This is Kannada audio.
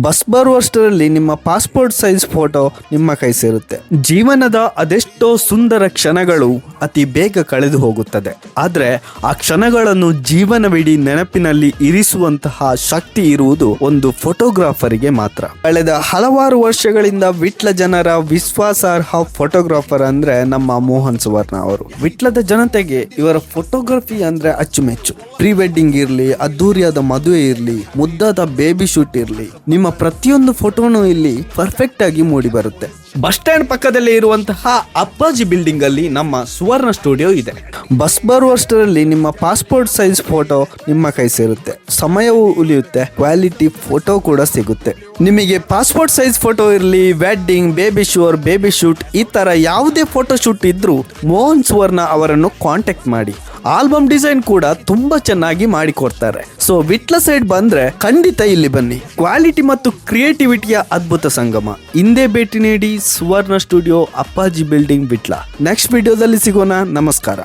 ಬಸ್ ಬರುವಷ್ಟರಲ್ಲಿ ನಿಮ್ಮ ಪಾಸ್ಪೋರ್ಟ್ ಸೈಜ್ ಫೋಟೋ ನಿಮ್ಮ ಕೈ ಸೇರುತ್ತೆ. ಜೀವನದ ಅದೆಷ್ಟೋ ಸುಂದರ ಕ್ಷಣಗಳು ಅತಿ ಬೇಗ ಕಳೆದು ಹೋಗುತ್ತದೆ. ಆದ್ರೆ ಆ ಕ್ಷಣಗಳನ್ನು ಜೀವನವಿಡೀ ನೆನಪಿನಲ್ಲಿ ಇರಿಸುವಂತಹ ಶಕ್ತಿ ಇರುವುದು ಒಂದು ಫೋಟೋಗ್ರಾಫರಿಗೆ ಮಾತ್ರ. ಕಳೆದ ಹಲವಾರು ವರ್ಷಗಳಿಂದ ವಿಟ್ಲ ಜನರ ವಿಶ್ವಾಸಾರ್ಹ ಫೋಟೋಗ್ರಾಫರ್ ಅಂದ್ರೆ ನಮ್ಮ ಮೋಹನ್ ಸುವರ್ಣ ಅವರು. ವಿಟ್ಲದ ಜನತೆಗೆ ಇವರ ಫೋಟೋಗ್ರಫಿ ಅಂದ್ರೆ ಅಚ್ಚುಮೆಚ್ಚು. ಪ್ರೀ ವೆಡ್ಡಿಂಗ್ ಇರ್ಲಿ, ಅದ್ದೂರಿಯಾದ ಮದುವೆ ಇರ್ಲಿ, ಮುದ್ದಾದ ಬೇಬಿ ಶೂಟ್ ಇರ್ಲಿ, ನಿಮ್ಮ ಪ್ರತಿಯೊಂದು ಫೋಟೋನು ಇಲ್ಲಿ ಪರ್ಫೆಕ್ಟ್ ಆಗಿ ಮೂಡಿ ಬರುತ್ತೆ. ಬಸ್ ಸ್ಟ್ಯಾಂಡ್ ಪಕ್ಕದಲ್ಲಿ ಇರುವಂತಹ ಅಪ್ಪಾಜಿ ಬಿಲ್ಡಿಂಗ್ ಅಲ್ಲಿ ನಮ್ಮ ಸುವರ್ಣ ಸ್ಟುಡಿಯೋ ಇದೆ. ಬಸ್ ಬರುವಷ್ಟರಲ್ಲಿ ನಿಮ್ಮ ಪಾಸ್ಪೋರ್ಟ್ ಸೈಜ್ ಫೋಟೋ ನಿಮ್ಮ ಕೈ ಸೇರುತ್ತೆ. ಸಮಯವೂ ಉಳಿಯುತ್ತೆ, ಕ್ವಾಲಿಟಿ ಫೋಟೋ ಕೂಡ ಸಿಗುತ್ತೆ. ನಿಮಗೆ ಪಾಸ್ಪೋರ್ಟ್ ಸೈಜ್ ಫೋಟೋ ಇರಲಿ, wedding, baby sure, baby shoot, ಈ ತರ ಯಾವುದೇ ಫೋಟೋ ಶೂಟ್ ಇದ್ರೂ ಮೋಹನ್ ಸುವರ್ಣ ಅವರನ್ನು ಕಾಂಟ್ಯಾಕ್ಟ್ ಮಾಡಿ. ಆಲ್ಬಮ್ ಡಿಸೈನ್ ಕೂಡ ತುಂಬಾ ಚೆನ್ನಾಗಿ ಮಾಡಿಕೊಡ್ತಾರೆ. ಸೊ ವಿಟ್ಲ ಸೈಡ್ ಬಂದ್ರೆ ಖಂಡಿತ ಇಲ್ಲಿ ಬನ್ನಿ. ಕ್ವಾಲಿಟಿ ಮತ್ತು ಕ್ರಿಯೇಟಿವಿಟಿಯ ಅದ್ಭುತ ಸಂಗಮ. ಹಿಂದೆ ಭೇಟಿ ನೀಡಿ ಸುವರ್ಣ ಸ್ಟುಡಿಯೋ, ಅಪ್ಪಾಜಿ ಬಿಲ್ಡಿಂಗ್, ವಿಟ್ಲ. ನೆಕ್ಸ್ಟ್ ವಿಡಿಯೋದಲ್ಲಿ ಸಿಗೋಣ. ನಮಸ್ಕಾರ.